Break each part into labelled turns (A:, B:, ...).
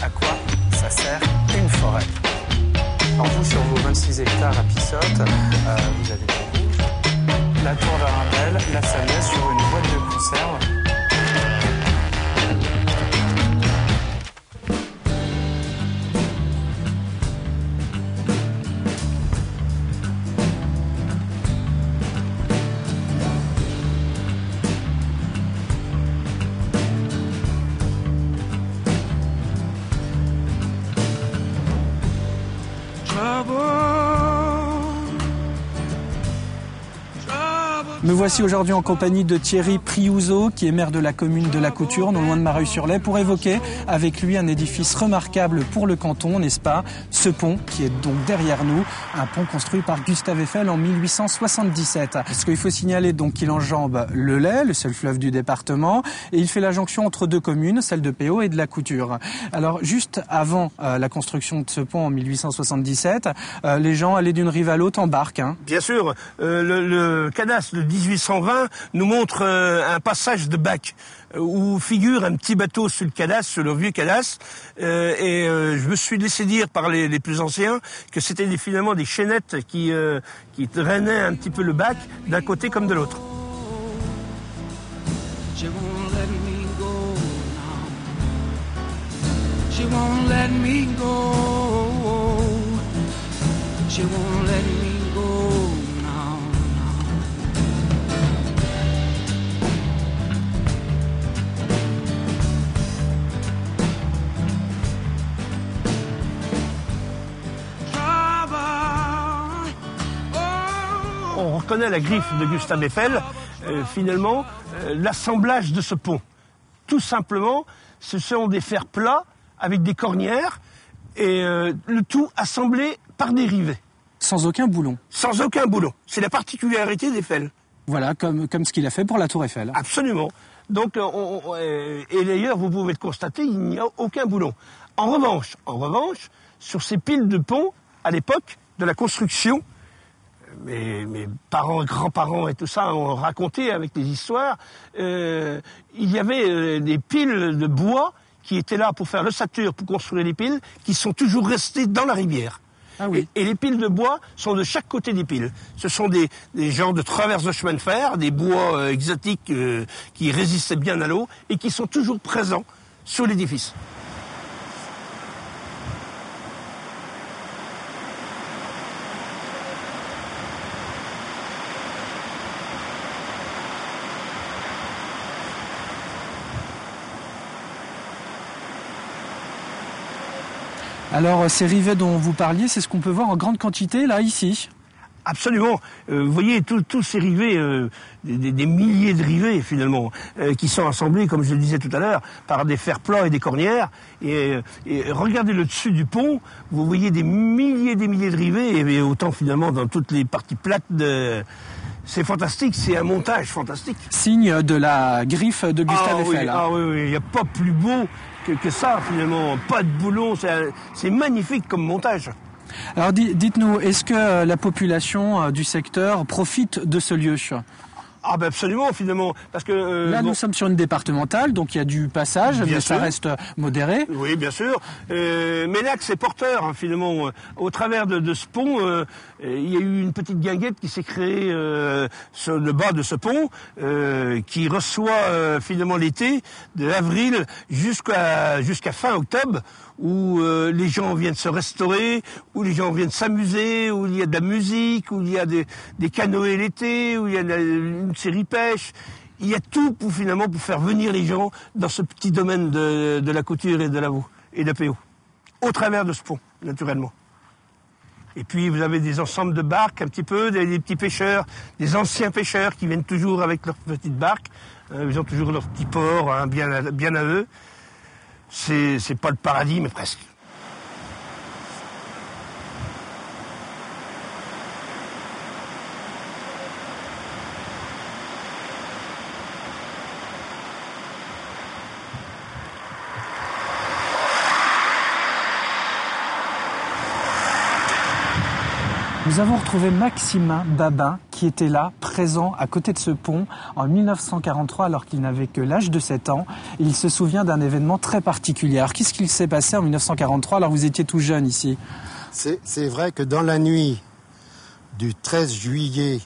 A: à quoi ça sert une forêt. Alors vous, sur vos 26 hectares à Pissotte, vous avez des rouges, la tour d'Arundel, la Salière sur une boîte de conserve. Me voici aujourd'hui en compagnie de Thierry Priouzeau, qui est maire de la commune de La Couture, non loin de Mareuil-sur-Lay, pour évoquer avec lui un édifice remarquable pour le canton, n'est-ce pas? Ce pont, qui est donc derrière nous, un pont construit par Gustave Eiffel en 1877. Ce qu'il faut signaler donc qu'il enjambe le Lay, le seul fleuve du département, et il fait la jonction entre deux communes, celle de Péau et de La Couture. Alors juste avant la construction de ce pont en 1877, les gens allaient d'une rive à l'autre en barque. Hein.
B: Bien sûr, le cadastre de 1820 nous montre un passage de bac où figure un petit bateau sur le cadastre, sur le vieux cadastre, je me suis laissé dire par les plus anciens que c'était finalement des chaînettes qui drainaient un petit peu le bac d'un côté comme de l'autre. She won't let me go now. She won't let me go. She won't let me go. On reconnaît la griffe de Gustave Eiffel, finalement, l'assemblage de ce pont. Tout simplement, ce sont des fers plats avec des cornières et le tout assemblé par des rivets.
A: Sans aucun boulon.
B: Sans aucun boulon. C'est la particularité d'Eiffel.
A: Voilà, comme ce qu'il a fait pour la tour Eiffel.
B: Absolument. Donc, et d'ailleurs, vous pouvez le constater, il n'y a aucun boulon. En revanche, sur ces piles de pont, à l'époque de la construction, mes parents, grands-parents et tout ça ont raconté avec des histoires, il y avait des piles de bois qui étaient là pour faire l'ossature, pour construire les piles, qui sont toujours restées dans la rivière.
A: Ah oui.
B: Et les piles de bois sont de chaque côté des piles. Ce sont des genres de traverses de chemin de fer, des bois exotiques qui résistaient bien à l'eau et qui sont toujours présents sur l'édifice.
A: Alors, ces rivets dont vous parliez, c'est ce qu'on peut voir en grande quantité, là, ici.
B: Absolument. Vous voyez, tous ces rivets, des milliers de rivets, finalement, qui sont assemblés, comme je le disais tout à l'heure, par des fers plats et des cornières. Et regardez le dessus du pont, vous voyez des milliers de rivets, et autant, finalement, dans toutes les parties plates de... C'est fantastique, c'est un montage fantastique.
A: Signe de la griffe de Gustave Eiffel.
B: Ah oui, il n'y a pas plus beau que ça, finalement. Pas de boulon, c'est magnifique comme montage.
A: Alors dites-nous, est-ce que la population du secteur profite de ce lieu ?
B: Ah ben absolument, finalement, parce que...
A: Là, nous sommes sur une départementale, donc il y a du passage, mais ça reste modéré.
B: Oui, bien sûr. Mais l'axe est porteur, hein, finalement. Au travers de ce pont, il y a eu une petite guinguette qui s'est créée sur le bas de ce pont, qui reçoit finalement l'été, de avril jusqu'à fin octobre, où les gens viennent se restaurer, où les gens viennent s'amuser, où il y a de la musique, où il y a des canoës l'été, où il y a une série pêche. Il y a tout pour faire venir les gens dans ce petit domaine de la Couture et de la Vaux et de Péau, au travers de ce pont, naturellement. Et puis vous avez des ensembles de barques, un petit peu, des petits pêcheurs, des anciens pêcheurs qui viennent toujours avec leurs petites barques. Ils ont toujours leur petit port, hein, bien à eux. C'est pas le paradis, mais presque.
A: Nous avons retrouvé Maximin Babin, qui était là, présent, à côté de ce pont, en 1943, alors qu'il n'avait que l'âge de 7 ans. Il se souvient d'un événement très particulier. Alors, qu'est-ce qu'il s'est passé en 1943, alors vous étiez tout jeune ici?
C: C'est vrai que dans la nuit du 13 juillet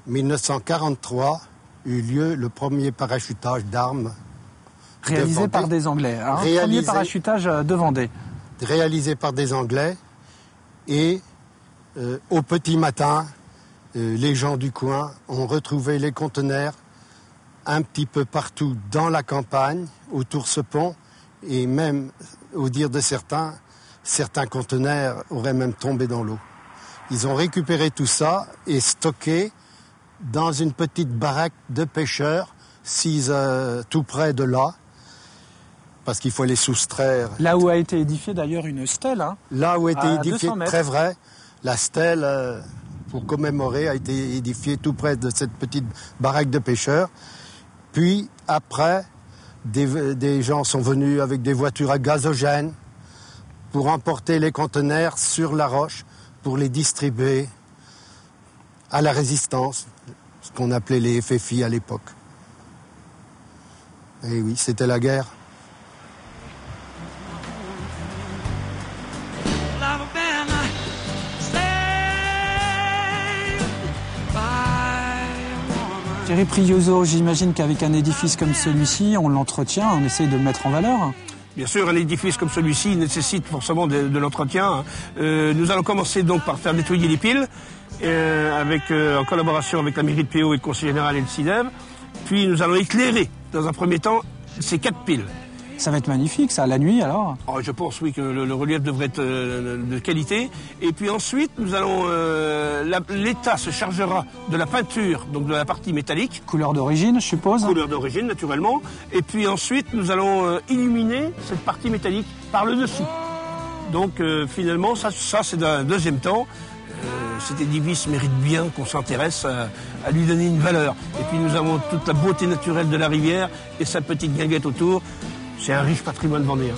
C: 1943, eut lieu le premier parachutage d'armes.
A: Réalisé par des Anglais. Hein, premier parachutage de Vendée.
C: Réalisé par des Anglais. Et au petit matin, les gens du coin ont retrouvé les conteneurs un petit peu partout dans la campagne, autour de ce pont. Et même, au dire de certains conteneurs auraient même tombé dans l'eau. Ils ont récupéré tout ça et stocké dans une petite baraque de pêcheurs, tout près de là, parce qu'il faut les soustraire.
A: Là où a été édifiée d'ailleurs une stèle. Hein,
C: là où a été édifiée, très vrai, la stèle, pour commémorer, a été édifiée tout près de cette petite baraque de pêcheurs. Puis, après, des gens sont venus avec des voitures à gazogène pour emporter les conteneurs sur la roche, pour les distribuer à la résistance, ce qu'on appelait les FFI à l'époque. Et oui, c'était la guerre.
A: Thierry Priuzot, j'imagine qu'avec un édifice comme celui-ci, on l'entretient, on essaye de le mettre en valeur.
B: Bien sûr, un édifice comme celui-ci nécessite forcément de l'entretien. Nous allons commencer donc par faire nettoyer les piles, en collaboration avec la mairie de Péau et le conseil général et le CIDEV. Puis nous allons éclairer, dans un premier temps, ces 4 piles.
A: Ça va être magnifique, ça, la nuit, alors?
B: Oh, je pense, oui, que le relief devrait être de qualité. Et puis ensuite, nous allons... l'État se chargera de la peinture, donc de la partie métallique.
A: Couleur d'origine, je suppose?
B: Couleur d'origine, naturellement. Et puis ensuite, nous allons illuminer cette partie métallique par le dessus. Donc, finalement, ça c'est d'un deuxième temps. Cet édifice mérite bien qu'on s'intéresse à lui donner une valeur. Et puis, nous avons toute la beauté naturelle de la rivière et sa petite guinguette autour. C'est un riche patrimoine vendéen.